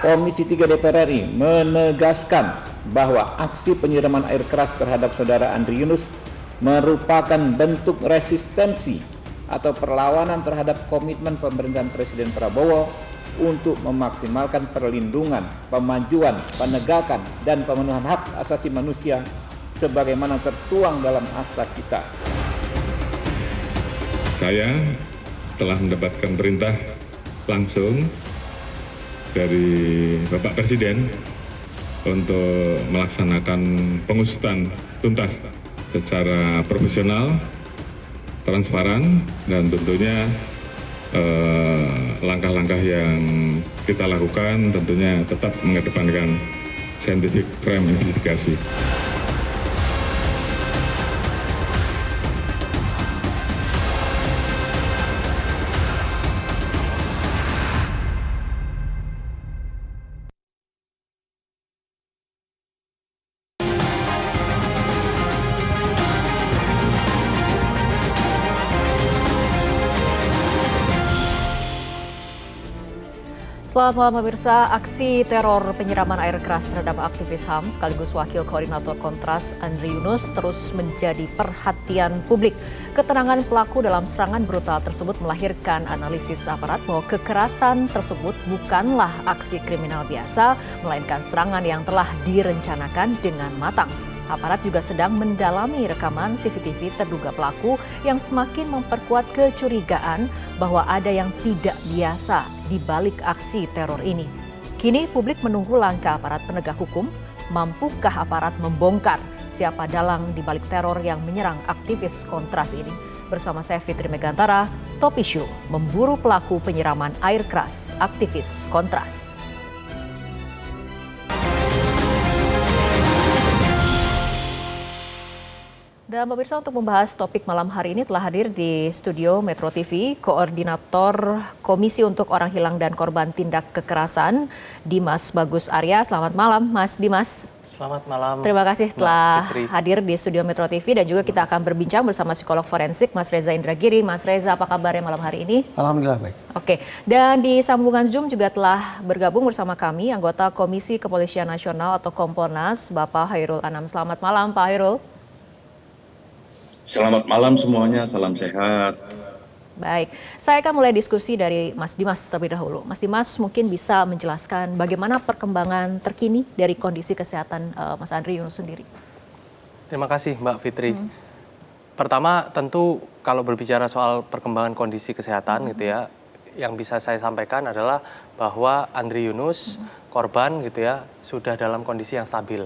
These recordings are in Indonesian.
Komisi 3 DPR RI menegaskan bahwa aksi penyiraman air keras terhadap saudara Andri Yunus merupakan bentuk resistensi atau perlawanan terhadap komitmen pemerintahan Presiden Prabowo untuk memaksimalkan perlindungan, pemajuan, penegakan, dan pemenuhan hak asasi manusia sebagaimana tertuang dalam Akta Cita. Saya telah mendapatkan perintah langsung dari Bapak Presiden untuk melaksanakan pengusutan tuntas secara profesional, transparan, dan tentunya langkah-langkah yang kita lakukan tentunya tetap mengedepankan scientific crime investigasi. Selamat malam pemirsa, aksi teror penyiraman air keras terhadap aktivis HAM sekaligus Wakil Koordinator Kontras Andri Yunus terus menjadi perhatian publik. Keterangan pelaku dalam serangan brutal tersebut melahirkan analisis aparat bahwa kekerasan tersebut bukanlah aksi kriminal biasa, melainkan serangan yang telah direncanakan dengan matang. Aparat juga sedang mendalami rekaman CCTV terduga pelaku yang semakin memperkuat kecurigaan bahwa ada yang tidak biasa di balik aksi teror ini. Kini publik menunggu langkah aparat penegak hukum. Mampukah aparat membongkar siapa dalang di balik teror yang menyerang aktivis Kontras ini? Bersama saya Fitri Megantara, Top Issue memburu pelaku penyiraman air keras aktivis Kontras. Dan pemirsa, untuk membahas topik malam hari ini telah hadir di studio Metro TV Koordinator Komisi untuk Orang Hilang dan Korban Tindak Kekerasan, Dimas Bagus Arya. Selamat malam, Mas Dimas. Selamat malam. Terima kasih telah hadir di studio Metro TV dan juga kita akan berbincang bersama psikolog forensik Mas Reza Indragiri. Mas Reza, apa kabarnya malam hari ini? Alhamdulillah baik. Oke, dan di sambungan Zoom juga telah bergabung bersama kami anggota Komisi Kepolisian Nasional atau Kompolnas, Bapak Hairul Anam. Selamat malam, Pak Hairul. Selamat malam semuanya, salam sehat. Baik, saya akan mulai diskusi dari Mas Dimas terlebih dahulu. Mas Dimas mungkin bisa menjelaskan bagaimana perkembangan terkini dari kondisi kesehatan Mas Andri Yunus sendiri. Terima kasih Mbak Fitri. Pertama tentu kalau berbicara soal perkembangan kondisi kesehatan gitu ya, yang bisa saya sampaikan adalah bahwa Andri Yunus korban gitu ya sudah dalam kondisi yang stabil,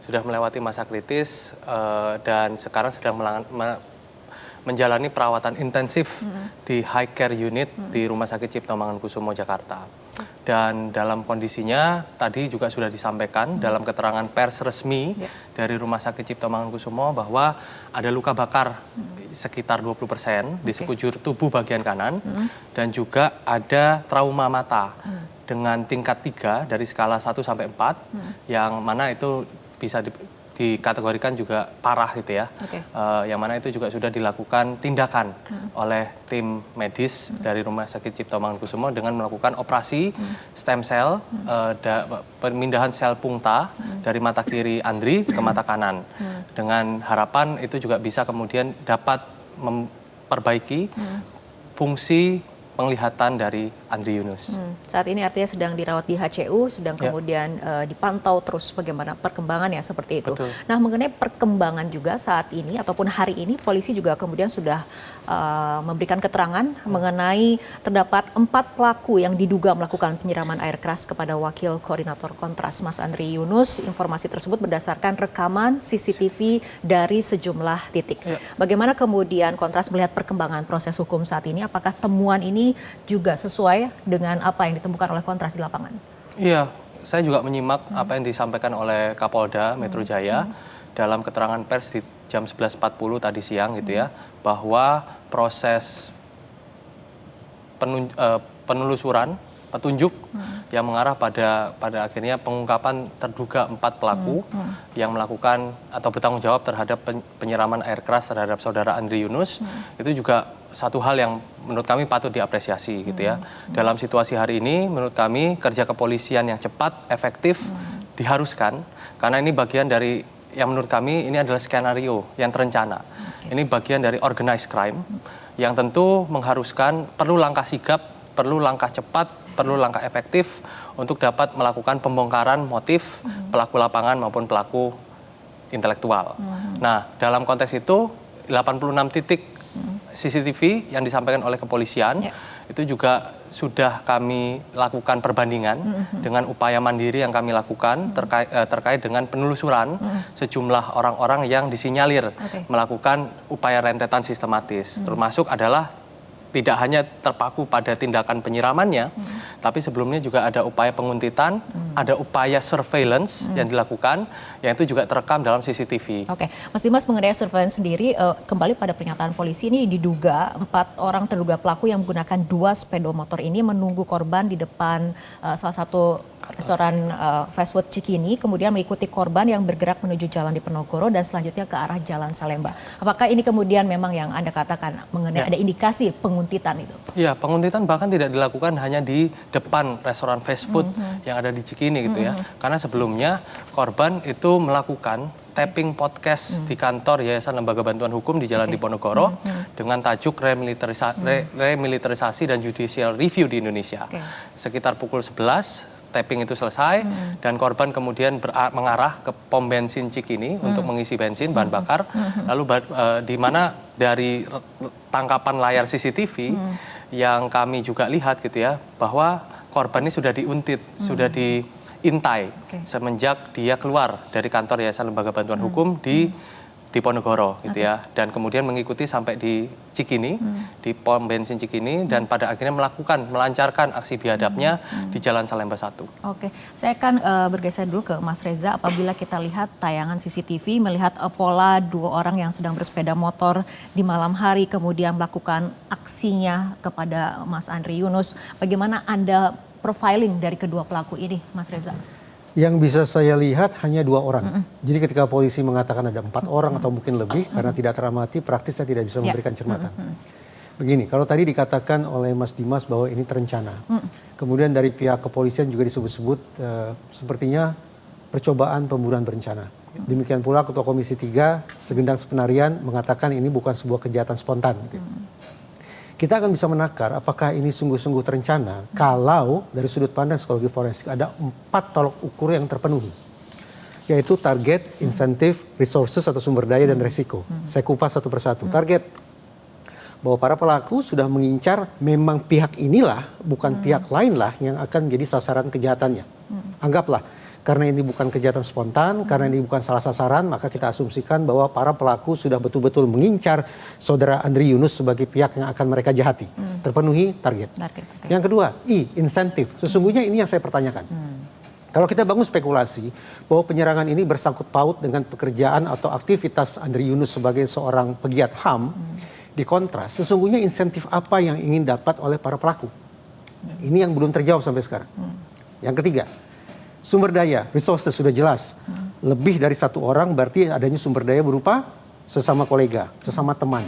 sudah melewati masa kritis dan sekarang sedang menjalani perawatan intensif di high care unit di Rumah Sakit Cipto Mangunkusumo Jakarta. Dan dalam kondisinya tadi juga sudah disampaikan dalam keterangan pers resmi dari Rumah Sakit Cipto Mangunkusumo bahwa ada luka bakar sekitar 20% di sekujur tubuh bagian kanan dan juga ada trauma mata dengan tingkat 3 dari skala 1 sampai 4 yang mana itu bisa dikategorikan juga parah gitu ya. Yang mana itu juga sudah dilakukan tindakan oleh tim medis dari Rumah Sakit Cipto Mangunkusumo dengan melakukan operasi stem cell, pemindahan sel pungta dari mata kiri Andri ke mata kanan. Dengan harapan itu juga bisa kemudian dapat memperbaiki fungsi penglihatan dari Andri Yunus. Saat ini artinya sedang dirawat di HCU, sedang kemudian dipantau terus bagaimana perkembangannya seperti itu. Betul. Nah, mengenai perkembangan juga saat ini ataupun hari ini, polisi juga kemudian sudah memberikan keterangan mengenai terdapat 4 pelaku yang diduga melakukan penyiraman air keras kepada Wakil Koordinator Kontras Mas Andri Yunus. Informasi tersebut berdasarkan rekaman CCTV dari sejumlah titik. Bagaimana kemudian Kontras melihat perkembangan proses hukum saat ini? Apakah temuan ini juga sesuai dengan apa yang ditemukan oleh Kontras di lapangan? Iya, saya juga menyimak apa yang disampaikan oleh Kapolda Metro Jaya dalam keterangan pers di jam 11.40 tadi siang gitu ya, bahwa proses penelusuran petunjuk yang mengarah pada akhirnya pengungkapan terduga 4 pelaku yang melakukan atau bertanggung jawab terhadap penyiraman air keras terhadap saudara Andri Yunus. Itu juga satu hal yang menurut kami patut diapresiasi gitu ya. Dalam situasi hari ini menurut kami kerja kepolisian yang cepat, efektif diharuskan karena ini bagian dari yang menurut kami ini adalah skenario yang terencana. Ini bagian dari organized crime yang tentu mengharuskan perlu langkah sigap, perlu langkah cepat, perlu langkah efektif untuk dapat melakukan pembongkaran motif pelaku lapangan maupun pelaku intelektual. Nah, dalam konteks itu 86 titik CCTV yang disampaikan oleh kepolisian itu juga sudah kami lakukan perbandingan dengan upaya mandiri yang kami lakukan terkait dengan penelusuran sejumlah orang-orang yang disinyalir melakukan upaya rentetan sistematis. Termasuk adalah tidak hanya terpaku pada tindakan penyiramannya, tapi sebelumnya juga ada upaya penguntitan, ada upaya surveillance yang dilakukan, yang itu juga terekam dalam CCTV. Oke, Mas Dimas, mengenai surveillance sendiri, kembali pada pernyataan polisi ini diduga 4 orang terduga pelaku yang menggunakan 2 sepeda motor ini menunggu korban di depan salah satu restoran fast food Cikini, kemudian mengikuti korban yang bergerak menuju Jalan Diponegoro dan selanjutnya ke arah Jalan Salemba. Apakah ini kemudian memang yang Anda katakan mengenai ada indikasi penguntitan itu? Ya, penguntitan bahkan tidak dilakukan hanya di depan restoran fast food yang ada di Cikini gitu ya. Karena sebelumnya korban itu melakukan tapping podcast di kantor Yayasan Lembaga Bantuan Hukum di Jalan Diponegoro dengan tajuk remilitarisasi dan judicial review di Indonesia. Sekitar pukul 11 tapping itu selesai dan korban kemudian mengarah ke pom bensin Cikini untuk mengisi bensin bahan bakar. Lalu di mana dari tangkapan layar CCTV yang kami juga lihat gitu ya, bahwa korban ini sudah diuntit, sudah diintai semenjak dia keluar dari kantor Yayasan Lembaga Bantuan Hukum di Diponegoro gitu ya, dan kemudian mengikuti sampai di Cikini, di pom bensin Cikini, dan pada akhirnya melancarkan aksi biadabnya di Jalan Salemba 1. Oke, saya akan bergeser dulu ke Mas Reza. Apabila kita lihat tayangan CCTV, melihat pola 2 orang yang sedang bersepeda motor di malam hari, kemudian melakukan aksinya kepada Mas Andri Yunus, bagaimana Anda profiling dari kedua pelaku ini, Mas Reza? Yang bisa saya lihat hanya 2 orang. Jadi ketika polisi mengatakan ada 4 orang atau mungkin lebih, karena tidak teramati, praktis saya tidak bisa memberikan cermatan. Begini, kalau tadi dikatakan oleh Mas Dimas bahwa ini terencana. Kemudian dari pihak kepolisian juga disebut-sebut sepertinya percobaan pembunuhan berencana. Demikian pula Ketua Komisi 3, Segendang Sepenarian, mengatakan ini bukan sebuah kejahatan spontan. Kita akan bisa menakar apakah ini sungguh-sungguh terencana kalau dari sudut pandang psikologi forensik ada 4 tolok ukur yang terpenuhi. Yaitu target, insentif, resources atau sumber daya dan resiko. Saya kupas satu persatu. Target, bahwa para pelaku sudah mengincar memang pihak inilah, bukan pihak lain lah yang akan menjadi sasaran kejahatannya. Anggaplah, karena ini bukan kejahatan spontan, karena ini bukan salah sasaran, maka kita asumsikan bahwa para pelaku sudah betul-betul mengincar saudara Andri Yunus sebagai pihak yang akan mereka jahati. Terpenuhi target. Yang kedua, insentif. Sesungguhnya ini yang saya pertanyakan. Kalau kita bangun spekulasi bahwa penyerangan ini bersangkut paut dengan pekerjaan atau aktivitas Andri Yunus sebagai seorang pegiat HAM, di kontras, sesungguhnya insentif apa yang ingin dapat oleh para pelaku? Ini yang belum terjawab sampai sekarang. Yang ketiga, sumber daya, resources sudah jelas. Lebih dari 1 orang berarti adanya sumber daya berupa sesama kolega, sesama teman,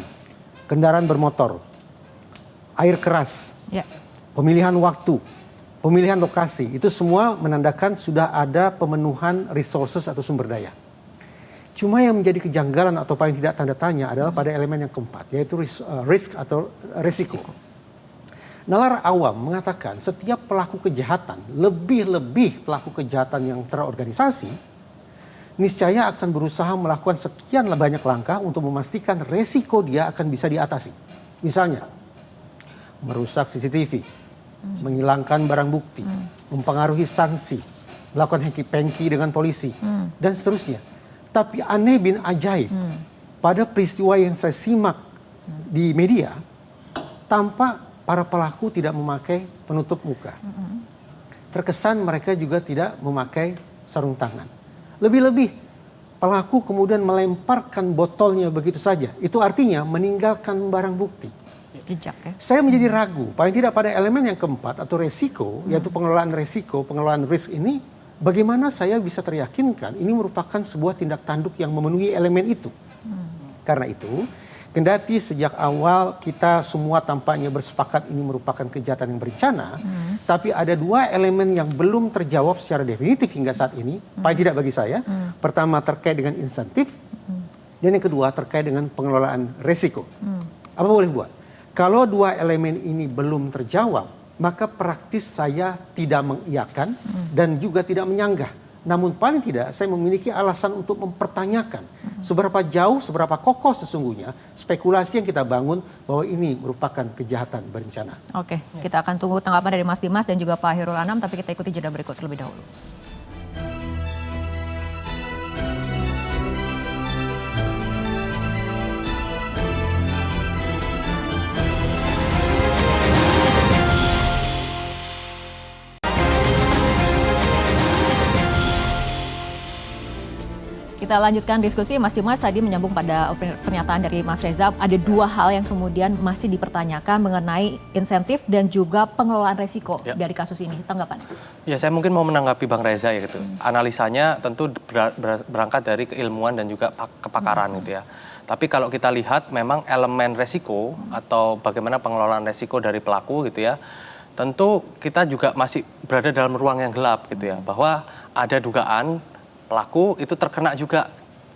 kendaraan bermotor, air keras, pemilihan waktu, pemilihan lokasi. Itu semua menandakan sudah ada pemenuhan resources atau sumber daya. Cuma yang menjadi kejanggalan atau paling tidak tanda tanya adalah pada elemen yang keempat, yaitu risk atau resiko. Nalar awam mengatakan setiap pelaku kejahatan, lebih-lebih pelaku kejahatan yang terorganisasi, niscaya akan berusaha melakukan sekian banyak langkah untuk memastikan resiko dia akan bisa diatasi. Misalnya, merusak CCTV, menghilangkan barang bukti, mempengaruhi sanksi, melakukan hengki-pengki dengan polisi, dan seterusnya. Tapi aneh bin ajaib, pada peristiwa yang saya simak di media, tampak para pelaku tidak memakai penutup muka. Terkesan mereka juga tidak memakai sarung tangan. Lebih-lebih pelaku kemudian melemparkan botolnya begitu saja. Itu artinya meninggalkan barang bukti. Jejak ya. Saya menjadi ragu, paling tidak pada elemen yang keempat atau resiko, yaitu pengelolaan resiko, pengelolaan risk ini, bagaimana saya bisa teryakinkan ini merupakan sebuah tindak tanduk yang memenuhi elemen itu. Karena itu, kendati sejak awal kita semua tampaknya bersepakat ini merupakan kejahatan yang berencana, tapi ada dua elemen yang belum terjawab secara definitif hingga saat ini, paling tidak bagi saya. Pertama terkait dengan insentif, dan yang kedua terkait dengan pengelolaan resiko. Apa boleh buat? Kalau dua elemen ini belum terjawab, maka praktis saya tidak mengiyakan dan juga tidak menyanggah. Namun paling tidak saya memiliki alasan untuk mempertanyakan seberapa jauh, seberapa kokoh sesungguhnya spekulasi yang kita bangun bahwa ini merupakan kejahatan berencana. Oke, kita akan tunggu tanggapan dari Mas Dimas dan juga Pak Hairul Anam, tapi kita ikuti jeda berikut terlebih dahulu. Kita lanjutkan diskusi. Mas Dimas tadi menyambung pada pernyataan dari Mas Reza. Ada dua hal yang kemudian masih dipertanyakan mengenai insentif dan juga pengelolaan resiko dari kasus ini. Tanggapannya? Ya, saya mungkin mau menanggapi Bang Reza ya gitu. Analisanya tentu berangkat dari keilmuan dan juga kepakaran gitu ya. Tapi kalau kita lihat memang elemen resiko atau bagaimana pengelolaan resiko dari pelaku gitu ya, tentu kita juga masih berada dalam ruang yang gelap gitu ya. Bahwa ada dugaan pelaku itu terkena juga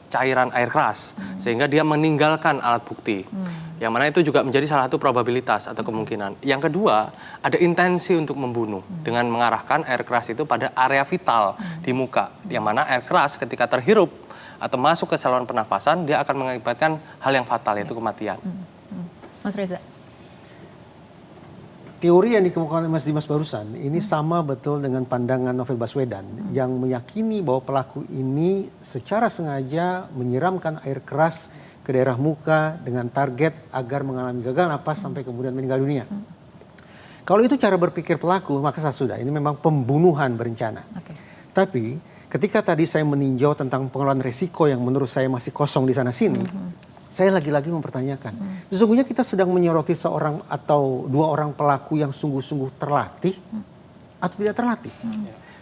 cairan air keras sehingga dia meninggalkan alat bukti. Yang mana itu juga menjadi salah satu probabilitas atau kemungkinan. Yang kedua, ada intensi untuk membunuh dengan mengarahkan air keras itu pada area vital di muka. Yang mana air keras ketika terhirup atau masuk ke saluran pernafasan dia akan mengakibatkan hal yang fatal, yaitu kematian. Mas Reza. Teori yang dikemukakan oleh Mas Dimas barusan ini sama betul dengan pandangan Novel Baswedan yang meyakini bahwa pelaku ini secara sengaja menyiramkan air keras ke daerah muka dengan target agar mengalami gagal napas sampai kemudian meninggal dunia. Kalau itu cara berpikir pelaku, maka sudah ini memang pembunuhan berencana. Tapi ketika tadi saya meninjau tentang pengelolaan risiko yang menurut saya masih kosong di sana sini, saya lagi-lagi mempertanyakan, sesungguhnya kita sedang menyoroti seorang atau dua orang pelaku yang sungguh-sungguh terlatih atau tidak terlatih.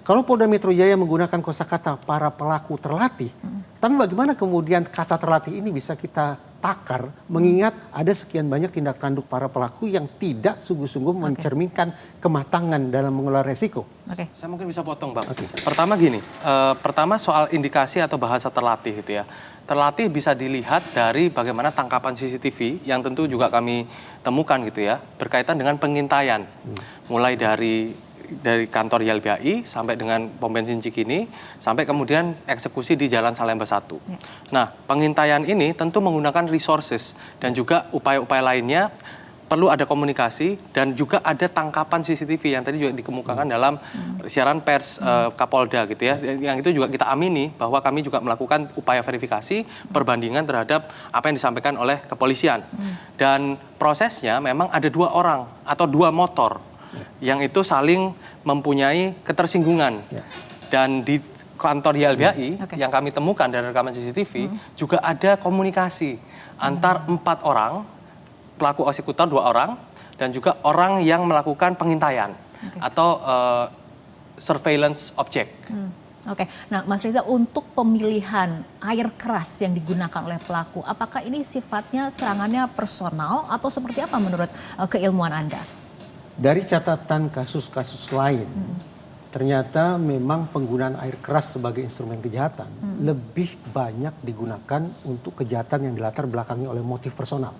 Kalau Polda Metro Jaya menggunakan kosakata para pelaku terlatih, tapi bagaimana kemudian kata terlatih ini bisa kita takar, mengingat ada sekian banyak tindak tanduk para pelaku yang tidak sungguh-sungguh mencerminkan kematangan dalam mengelola resiko. Saya mungkin bisa potong, Bang. Pertama gini, pertama soal indikasi atau bahasa terlatih gitu ya. Terlatih bisa dilihat dari bagaimana tangkapan CCTV yang tentu juga kami temukan gitu ya, berkaitan dengan pengintaian. Mulai dari kantor YLBHI sampai dengan pom bensin Cikini, sampai kemudian eksekusi di Jalan Salemba 1. Nah, pengintaian ini tentu menggunakan resources dan juga upaya-upaya lainnya. Perlu ada komunikasi dan juga ada tangkapan CCTV yang tadi juga dikemukakan dalam siaran pers Kapolda gitu ya. Yang itu juga kita amini bahwa kami juga melakukan upaya verifikasi perbandingan terhadap apa yang disampaikan oleh kepolisian. Dan prosesnya memang ada dua orang atau dua motor yang itu saling mempunyai ketersinggungan. Dan di kantor YLBHI yang kami temukan dari rekaman CCTV juga ada komunikasi antar 4 orang, pelaku eksekutor 2 orang, dan juga orang yang melakukan pengintaian atau surveillance object. Nah Mas Reza, untuk pemilihan air keras yang digunakan oleh pelaku, apakah ini sifatnya serangannya personal atau seperti apa menurut keilmuan Anda? Dari catatan kasus-kasus lain, ternyata memang penggunaan air keras sebagai instrumen kejahatan lebih banyak digunakan untuk kejahatan yang dilatar belakangi oleh motif personal.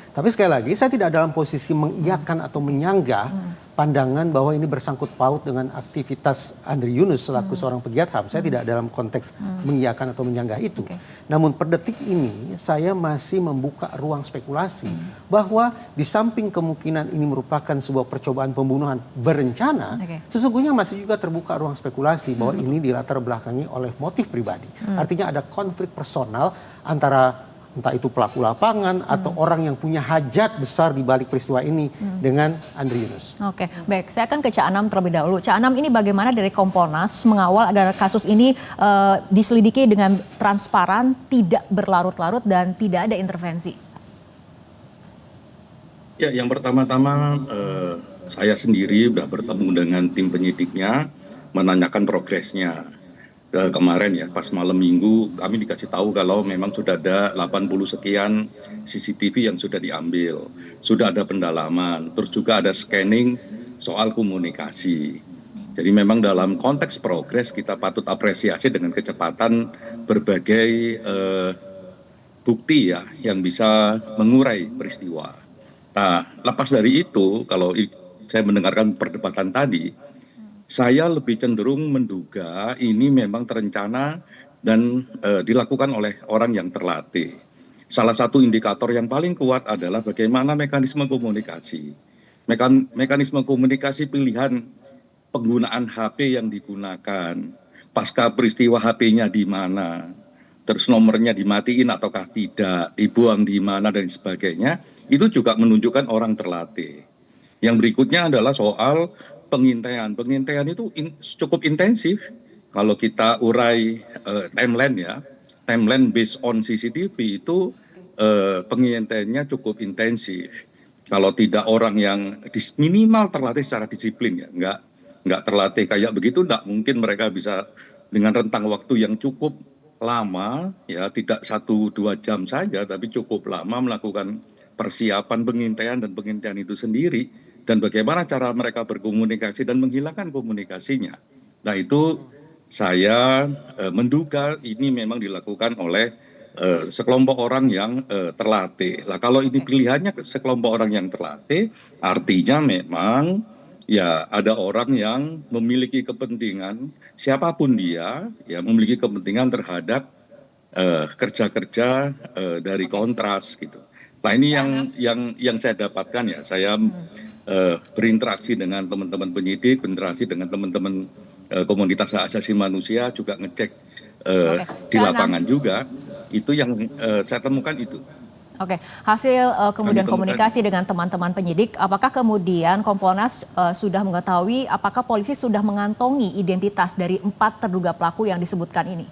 Tapi sekali lagi saya tidak dalam posisi mengiyakan atau menyanggah pandangan bahwa ini bersangkut paut dengan aktivitas Andri Yunus selaku seorang pegiat HAM. Saya tidak dalam konteks mengiyakan atau menyanggah itu. Namun per detik ini saya masih membuka ruang spekulasi bahwa di samping kemungkinan ini merupakan sebuah percobaan pembunuhan berencana, sesungguhnya masih juga terbuka ruang spekulasi bahwa ini dilatar belakangi oleh motif pribadi. Artinya ada konflik personal antara entah itu pelaku lapangan atau orang yang punya hajat besar di balik peristiwa ini dengan Andri Yunus. Baik, saya akan ke Cak Anam terlebih dahulu. Cak Anam, ini bagaimana dari Kompolnas mengawal agar kasus ini diselidiki dengan transparan, tidak berlarut-larut dan tidak ada intervensi? Ya, yang pertama-tama saya sendiri sudah bertemu dengan tim penyidiknya, menanyakan progresnya. Kemarin ya, pas malam minggu kami dikasih tahu kalau memang sudah ada 80 sekian CCTV yang sudah diambil. Sudah ada pendalaman, terus juga ada scanning soal komunikasi. Jadi memang dalam konteks progres kita patut apresiasi dengan kecepatan berbagai bukti ya yang bisa mengurai peristiwa. Nah, lepas dari itu, kalau saya mendengarkan perdebatan tadi, saya lebih cenderung menduga ini memang terencana dan dilakukan oleh orang yang terlatih. Salah satu indikator yang paling kuat adalah bagaimana mekanisme komunikasi. Mekanisme komunikasi pilihan penggunaan HP yang digunakan, pasca peristiwa HP-nya di mana, terus nomornya dimatiin ataukah tidak, dibuang di mana dan sebagainya, itu juga menunjukkan orang terlatih. Yang berikutnya adalah soal pengintaian. Pengintaian itu cukup intensif. Kalau kita urai timeline ya, timeline based on CCTV itu pengintaiannya cukup intensif. Kalau tidak orang yang minimal terlatih secara disiplin ya, nggak terlatih kayak begitu, nggak mungkin mereka bisa dengan rentang waktu yang cukup lama, ya tidak 1-2 jam saja, tapi cukup lama melakukan persiapan pengintaian dan pengintaian itu sendiri. Dan bagaimana cara mereka berkomunikasi dan menghilangkan komunikasinya. Nah itu saya menduga ini memang dilakukan oleh sekelompok orang yang terlatih. Nah kalau ini pilihannya sekelompok orang yang terlatih, artinya memang ya ada orang yang memiliki kepentingan, siapapun dia, ya memiliki kepentingan terhadap kerja-kerja dari Kontras gitu. Nah ini yang saya dapatkan ya, saya berinteraksi dengan teman-teman penyidik, berinteraksi dengan teman-teman komunitas hak asasi manusia, juga ngecek di lapangan juga, itu yang saya temukan itu. Oke, hasil kemudian komunikasi dengan teman-teman penyidik, apakah kemudian Kompolnas sudah mengetahui apakah polisi sudah mengantongi identitas dari 4 terduga pelaku yang disebutkan ini?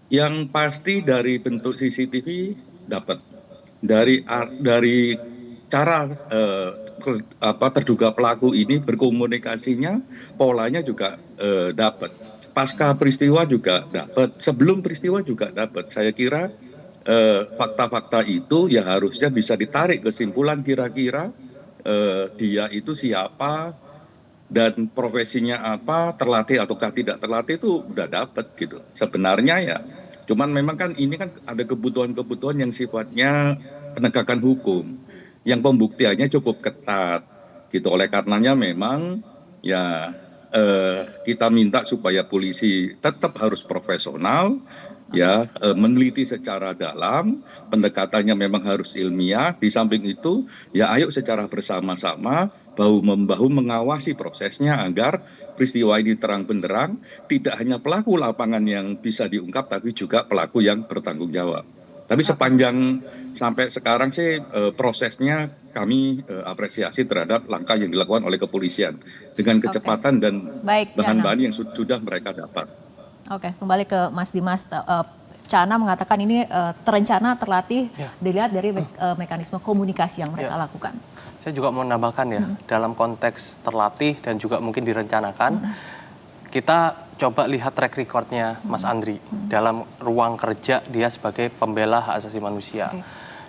Yang pasti dari bentuk CCTV dapat, dari cara terduga pelaku ini berkomunikasinya, polanya juga dapat. Pasca peristiwa juga dapat, sebelum peristiwa juga dapat. Saya kira fakta-fakta itu ya harusnya bisa ditarik kesimpulan kira-kira dia itu siapa dan profesinya apa, terlatih ataukah tidak terlatih itu udah dapat gitu. Sebenarnya ya, cuman memang kan ini kan ada kebutuhan-kebutuhan yang sifatnya penegakan hukum, yang pembuktiannya cukup ketat gitu. Oleh karenanya memang ya kita minta supaya polisi tetap harus profesional, ya meneliti secara dalam, pendekatannya memang harus ilmiah. Di samping itu ya ayo secara bersama-sama bahu-membahu mengawasi prosesnya agar peristiwa ini terang benderang, tidak hanya pelaku lapangan yang bisa diungkap tapi juga pelaku yang bertanggung jawab. Tapi sepanjang sampai sekarang sih prosesnya kami apresiasi terhadap langkah yang dilakukan oleh kepolisian dengan kecepatan dan bahan-bahan yang sudah mereka dapat. Oke, kembali ke Mas Dimas. Cana mengatakan ini terencana, terlatih, dilihat dari mekanisme komunikasi yang mereka lakukan. Saya juga mau menambahkan ya, dalam konteks terlatih dan juga mungkin direncanakan, kita coba lihat track recordnya Mas Andri dalam ruang kerja dia sebagai pembela hak asasi manusia.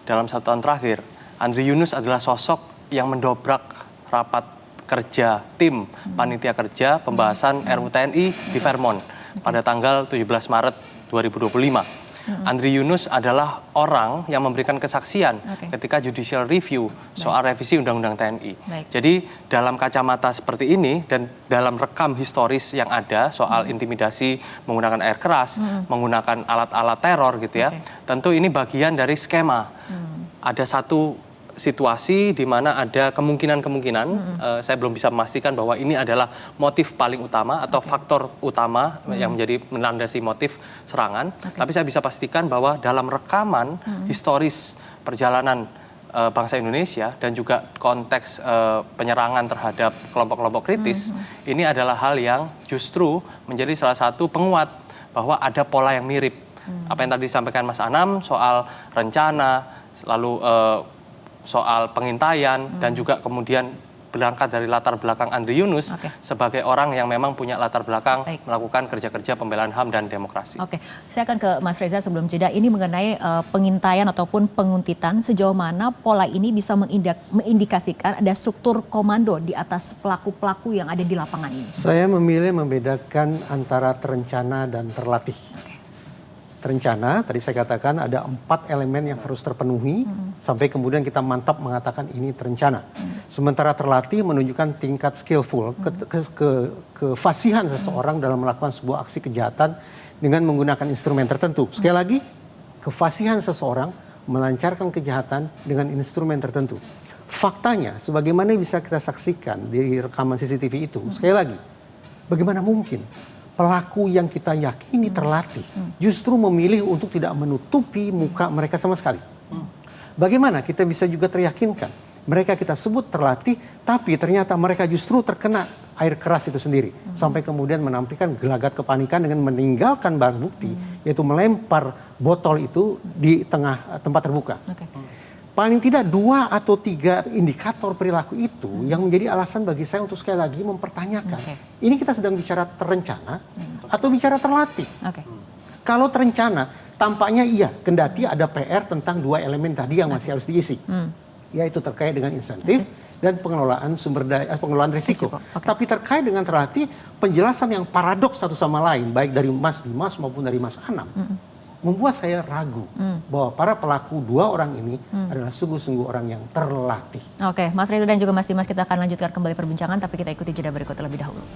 Dalam 1 tahun terakhir, Andri Yunus adalah sosok yang mendobrak rapat kerja tim panitia kerja pembahasan RUU TNI di Vermont pada tanggal 17 Maret 2025. Andri Yunus adalah orang yang memberikan kesaksian ketika judicial review soal revisi Undang-Undang TNI. Jadi dalam kacamata seperti ini dan dalam rekam historis yang ada soal intimidasi menggunakan air keras, menggunakan alat-alat teror gitu ya, tentu ini bagian dari skema. Ada satu situasi di mana ada kemungkinan-kemungkinan, saya belum bisa memastikan bahwa ini adalah motif paling utama atau faktor utama yang menjadi melandasi motif serangan. Tapi saya bisa pastikan bahwa dalam rekaman historis perjalanan bangsa Indonesia dan juga konteks penyerangan terhadap kelompok-kelompok kritis, ini adalah hal yang justru menjadi salah satu penguat bahwa ada pola yang mirip. Apa yang tadi disampaikan Mas Anam soal rencana, lalu soal pengintaian dan juga kemudian berangkat dari latar belakang Andri Yunus sebagai orang yang memang punya latar belakang melakukan kerja-kerja pembelaan HAM dan demokrasi. Oke, saya akan ke Mas Reza sebelum jeda. Ini mengenai pengintaian ataupun penguntitan, sejauh mana pola ini bisa mengindikasikan ada struktur komando di atas pelaku-pelaku yang ada di lapangan ini? Saya memilih membedakan antara terencana dan terlatih. Terencana, tadi saya katakan ada 4 elemen yang harus terpenuhi sampai kemudian kita mantap mengatakan ini terencana. Sementara terlatih menunjukkan tingkat skillful, kefasihan seseorang dalam melakukan sebuah aksi kejahatan dengan menggunakan instrumen tertentu. Sekali lagi, kefasihan seseorang melancarkan kejahatan dengan instrumen tertentu. Faktanya, sebagaimana bisa kita saksikan di rekaman CCTV itu, sekali lagi, bagaimana mungkin pelaku yang kita yakini terlatih justru memilih untuk tidak menutupi muka mereka sama sekali. Bagaimana kita bisa juga teryakinkan mereka kita sebut terlatih, tapi ternyata mereka justru terkena air keras itu sendiri. Sampai kemudian menampilkan gelagat kepanikan dengan meninggalkan barang bukti, yaitu melempar botol itu di tengah tempat terbuka. Paling tidak 2 atau 3 indikator perilaku itu yang menjadi alasan bagi saya untuk sekali lagi mempertanyakan. Ini kita sedang bicara terencana atau bicara terlatih. Kalau terencana, tampaknya iya, kendati ada PR tentang 2 elemen tadi yang masih harus diisi. Yaitu terkait dengan insentif dan pengelolaan pengelolaan risiko. Tapi terkait dengan terlatih, penjelasan yang paradoks satu sama lain, baik dari Mas Dimas maupun dari Mas Anam, membuat saya ragu bahwa para pelaku 2 orang ini adalah sungguh-sungguh orang yang terlatih. Oke, Mas Reza dan juga Mas Dimas, kita akan lanjutkan kembali perbincangan, tapi kita ikuti jeda berikut terlebih dahulu.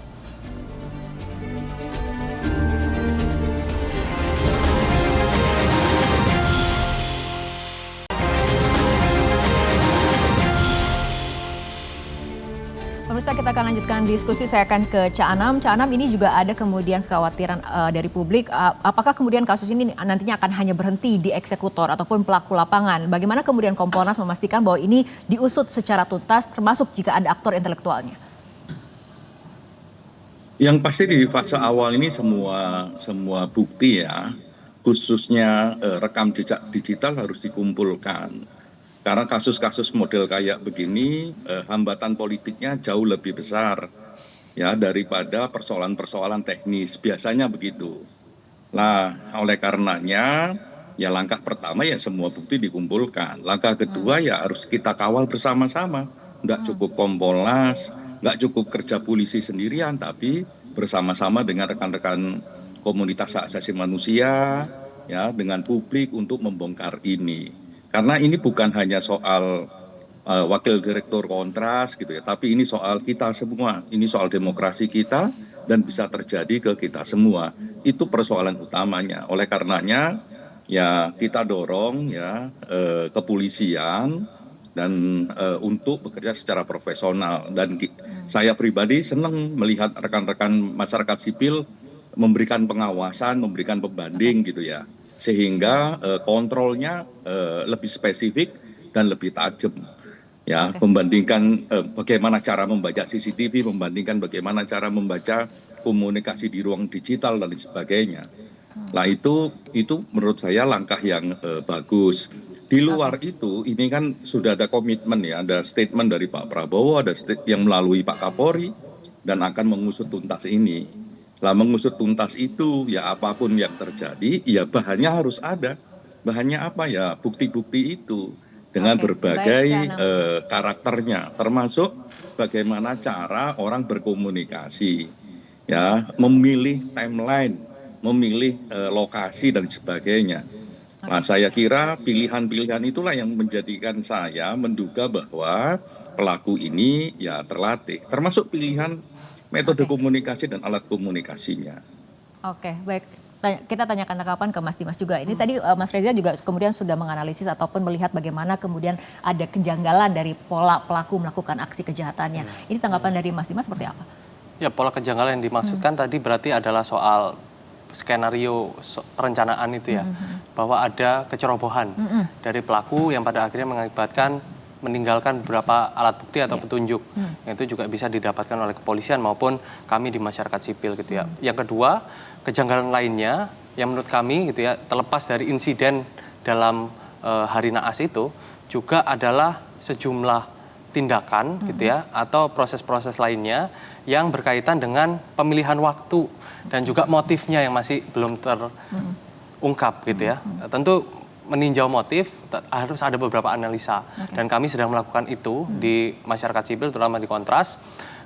Pemirsa, kita akan lanjutkan diskusi. Saya akan ke Cak Anam. Cak Anam, ini juga ada kemudian kekhawatiran dari publik. Apakah kemudian kasus ini nantinya akan hanya berhenti di eksekutor ataupun pelaku lapangan? Bagaimana kemudian Kompolnas memastikan bahwa ini diusut secara tuntas, termasuk jika ada aktor intelektualnya? Yang pasti di fase awal ini semua bukti ya, khususnya rekam jejak digital harus dikumpulkan. Karena kasus-kasus model kayak begini, hambatan politiknya jauh lebih besar ya daripada persoalan-persoalan teknis. Biasanya begitu. Nah, oleh karenanya ya langkah pertama ya semua bukti dikumpulkan. Langkah kedua ya harus kita kawal bersama-sama. Nggak cukup Kompolnas, nggak cukup kerja polisi sendirian, tapi bersama-sama dengan rekan-rekan komunitas hak asasi manusia ya, dengan publik untuk membongkar ini. Karena ini bukan hanya soal wakil direktur Kontras gitu ya, tapi ini soal kita semua, ini soal demokrasi kita dan bisa terjadi ke kita semua. Itu persoalan utamanya. Oleh karenanya ya kita dorong ya kepolisian dan untuk bekerja secara profesional, dan saya pribadi senang melihat rekan-rekan masyarakat sipil memberikan pengawasan, memberikan pembanding gitu ya. Sehingga kontrolnya lebih spesifik dan lebih tajam ya, membandingkan bagaimana cara membaca CCTV, membandingkan bagaimana cara membaca komunikasi di ruang digital dan sebagainya. Nah itu menurut saya langkah yang bagus. Di luar itu ini kan sudah ada komitmen ya, ada statement dari Pak Prabowo, ada yang melalui Pak Kapolri dan akan mengusut tuntas ini. Lah mengusut tuntas itu ya apapun yang terjadi ya bahannya harus ada. Bahannya apa ya? Bukti-bukti itu dengan berbagai karakternya, termasuk bagaimana cara orang berkomunikasi ya, memilih timeline, memilih lokasi dan sebagainya. Nah, saya kira pilihan-pilihan itulah yang menjadikan saya menduga bahwa pelaku ini ya terlatih, termasuk pilihan metode komunikasi dan alat komunikasinya. Oke, baik. Kita tanyakan tanggapan ke Mas Dimas juga. Ini tadi Mas Reza juga kemudian sudah menganalisis ataupun melihat bagaimana kemudian ada kejanggalan dari pola pelaku melakukan aksi kejahatannya. Ini tanggapan dari Mas Dimas seperti apa? Ya, pola kejanggalan yang dimaksudkan tadi berarti adalah soal skenario perencanaan itu ya. Bahwa ada kecerobohan dari pelaku yang pada akhirnya mengakibatkan meninggalkan beberapa alat bukti atau petunjuk. Yang itu juga bisa didapatkan oleh kepolisian maupun kami di masyarakat sipil gitu ya. Yang kedua, kejanggalan lainnya yang menurut kami gitu ya, terlepas dari insiden dalam hari naas itu juga adalah sejumlah tindakan gitu ya, atau proses-proses lainnya yang berkaitan dengan pemilihan waktu dan juga motifnya yang masih belum terungkap gitu ya. Tentu meninjau motif harus ada beberapa analisa dan kami sedang melakukan itu di masyarakat sipil, terutama di Kontras,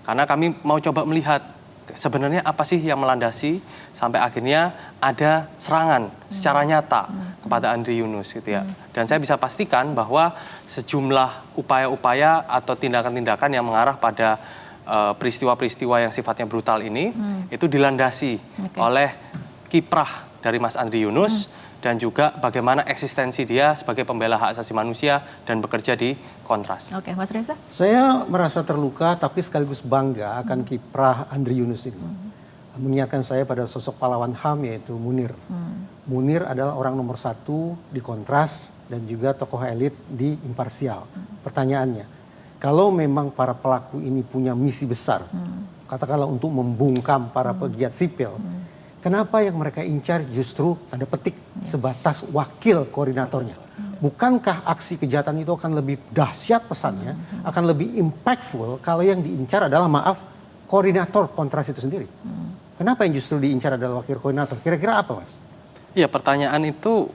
karena kami mau coba melihat sebenarnya apa sih yang melandasi sampai akhirnya ada serangan secara nyata kepada Andri Yunus gitu ya. Dan saya bisa pastikan bahwa sejumlah upaya-upaya atau tindakan-tindakan yang mengarah pada peristiwa-peristiwa yang sifatnya brutal ini itu dilandasi oleh kiprah dari Mas Andri Yunus dan juga bagaimana eksistensi dia sebagai pembela hak asasi manusia dan bekerja di Kontras. Oke, Mas Reza? Saya merasa terluka tapi sekaligus bangga akan kiprah Andri Yunus ini. Mengingatkan saya pada sosok pahlawan HAM yaitu Munir. Munir adalah orang nomor 1 di Kontras dan juga tokoh elit di Imparsial. Pertanyaannya, kalau memang para pelaku ini punya misi besar, katakanlah untuk membungkam para pegiat sipil, kenapa yang mereka incar justru tanda petik sebatas wakil koordinatornya? Bukankah aksi kejahatan itu akan lebih dahsyat pesannya, akan lebih impactful kalau yang diincar adalah koordinator Kontras itu sendiri? Kenapa yang justru diincar adalah wakil koordinator? Kira-kira apa, Mas? Iya, pertanyaan itu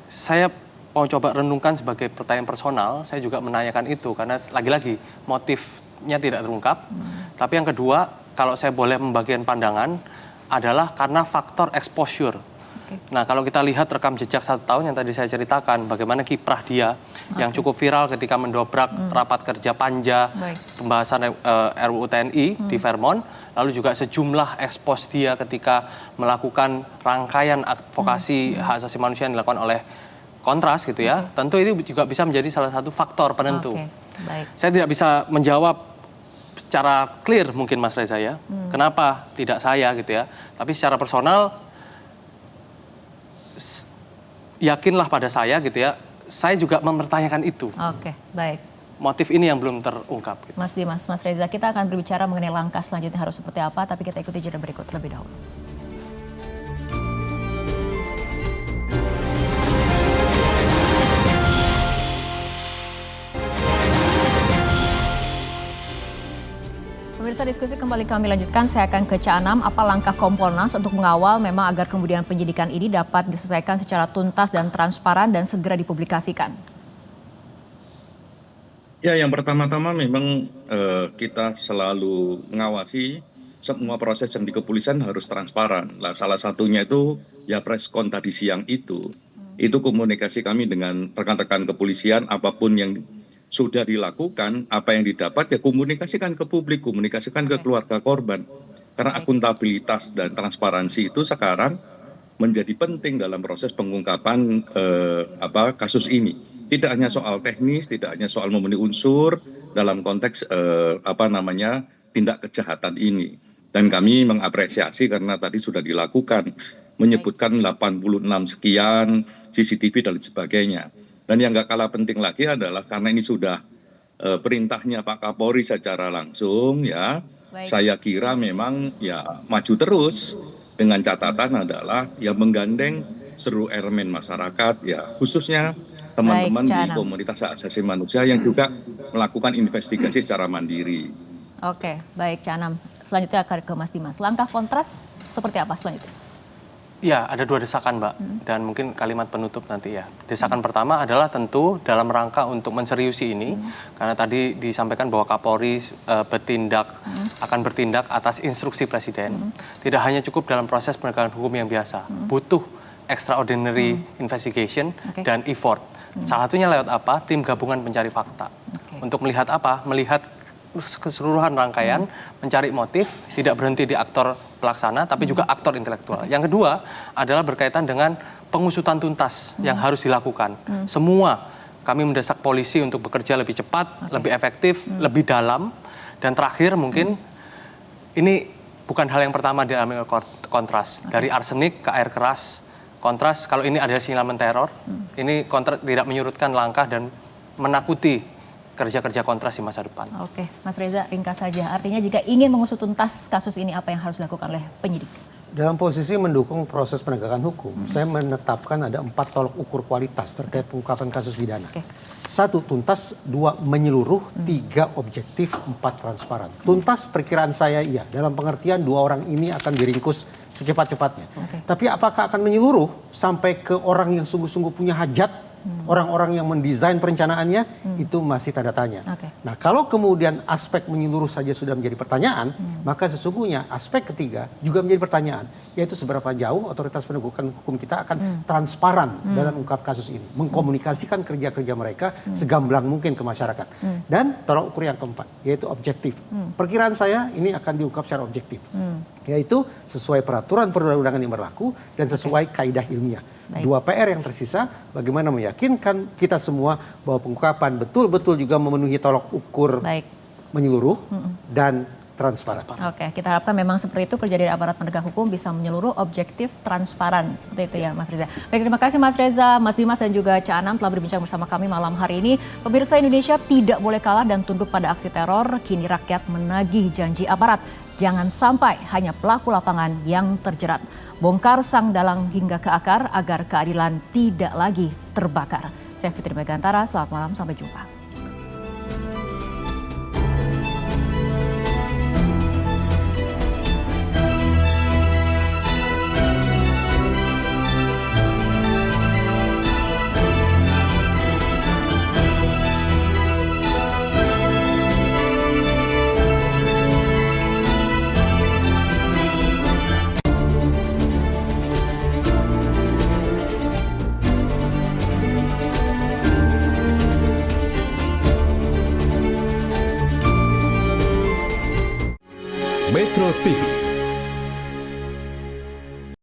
saya mau coba renungkan sebagai pertanyaan personal. Saya juga menanyakan itu karena lagi-lagi motifnya tidak terungkap. Tapi yang kedua, kalau saya boleh membagikan pandangan, adalah karena faktor exposure. Nah, kalau kita lihat rekam jejak 1 tahun yang tadi saya ceritakan, bagaimana kiprah dia yang cukup viral ketika mendobrak rapat kerja Panja pembahasan RUU TNI di Vermont, lalu juga sejumlah ekspos dia ketika melakukan rangkaian advokasi hak asasi manusia yang dilakukan oleh Kontras gitu ya. Tentu ini juga bisa menjadi salah satu faktor penentu. Saya tidak bisa menjawab secara clear mungkin Mas Reza ya, kenapa tidak saya gitu ya. Tapi secara personal, yakinlah pada saya gitu ya, saya juga mempertanyakan itu. Oke, baik. Motif ini yang belum terungkap. Gitu. Mas Dimas, Mas Reza, kita akan berbicara mengenai langkah selanjutnya harus seperti apa, tapi kita ikuti jeda berikut lebih dahulu. Pemirsa, diskusi kembali kami lanjutkan. Saya akan ke Cak Anam. Apa langkah Kompolnas untuk mengawal memang agar kemudian penyidikan ini dapat diselesaikan secara tuntas dan transparan dan segera dipublikasikan? Ya, yang pertama-tama memang kita selalu mengawasi semua proses yang di kepolisian harus transparan. Lah, salah satunya itu ya preskon tadi siang itu komunikasi kami dengan rekan-rekan kepolisian, apapun yang sudah dilakukan, apa yang didapat ya komunikasikan ke publik, komunikasikan ke keluarga korban. Karena akuntabilitas dan transparansi itu sekarang menjadi penting dalam proses pengungkapan kasus ini. Tidak hanya soal teknis, tidak hanya soal memenuhi unsur dalam konteks tindak kejahatan ini. Dan kami mengapresiasi karena tadi sudah dilakukan, menyebutkan 86 sekian CCTV dan sebagainya. Dan yang nggak kalah penting lagi adalah karena ini sudah perintahnya Pak Kapolri secara langsung ya, saya kira memang ya maju terus dengan catatan adalah ya menggandeng seluruh elemen masyarakat ya, khususnya teman-teman di komunitas hak asasi manusia yang juga melakukan investigasi secara mandiri. Oke, baik Cak Anam. Selanjutnya akan ke Mas Dimas. Langkah Kontras seperti apa selanjutnya? Ya, ada 2 desakan, Mbak, dan mungkin kalimat penutup nanti ya. Desakan pertama adalah tentu dalam rangka untuk menseriusi ini, karena tadi disampaikan bahwa Kapolri akan bertindak atas instruksi Presiden. Tidak hanya cukup dalam proses penegakan hukum yang biasa, butuh extraordinary investigation dan effort. Salah satunya lewat apa? Tim gabungan pencari fakta. Untuk melihat apa? Melihat keseluruhan rangkaian, mencari motif, tidak berhenti di aktor pelaksana, tapi juga aktor intelektual. Yang kedua adalah berkaitan dengan pengusutan tuntas yang harus dilakukan. Semua kami mendesak polisi untuk bekerja lebih cepat, lebih efektif, lebih dalam. Dan terakhir mungkin, ini bukan hal yang pertama dialami oleh Kontras. Dari arsenik ke air keras, Kontras kalau ini ada sinyalemen teror, ini Kontras tidak menyurutkan langkah dan menakuti kerja-kerja Kontras di masa depan. Oke, Mas Reza, ringkas saja. Artinya jika ingin mengusut tuntas kasus ini, apa yang harus dilakukan oleh penyidik? Dalam posisi mendukung proses penegakan hukum, saya menetapkan ada 4 tolok ukur kualitas terkait pengungkapan kasus pidana. 1. Tuntas, 2. Menyeluruh, 3. Objektif, 4. Transparan. Tuntas perkiraan saya iya, dalam pengertian 2 orang ini akan diringkus secepat-cepatnya. Tapi apakah akan menyeluruh sampai ke orang yang sungguh-sungguh punya hajat, orang-orang yang mendesain perencanaannya, itu masih tanda tanya. Nah, kalau kemudian aspek menyeluruh saja sudah menjadi pertanyaan, maka sesungguhnya aspek ketiga juga menjadi pertanyaan, yaitu seberapa jauh otoritas penegakan hukum kita akan transparan dalam mengungkap kasus ini, mengkomunikasikan kerja-kerja mereka segamblang mungkin ke masyarakat. Dan tolak ukur yang keempat, yaitu objektif. Perkiraan saya ini akan diungkap secara objektif, yaitu sesuai peraturan perundang-undangan yang berlaku dan sesuai kaidah ilmiah. 2 PR yang tersisa, bagaimana meyakinkan kita semua bahwa pengungkapan betul-betul juga memenuhi tolak ukur menyeluruh dan transparan. Oke, kita harapkan memang seperti itu, kerja dari aparat penegak hukum bisa menyeluruh, objektif, transparan. Seperti itu ya Mas Reza. Baik, terima kasih Mas Reza, Mas Dimas dan juga Cak Anam telah berbincang bersama kami malam hari ini. Pemirsa, Indonesia tidak boleh kalah dan tunduk pada aksi teror. Kini rakyat menagih janji aparat. Jangan sampai hanya pelaku lapangan yang terjerat. Bongkar sang dalang hingga ke akar agar keadilan tidak lagi terbakar. Saya Fitri Megantara, selamat malam, sampai jumpa. Metro TV.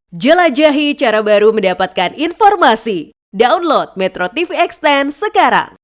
Jelajahi cara baru mendapatkan informasi. Download Metro TV Extend sekarang.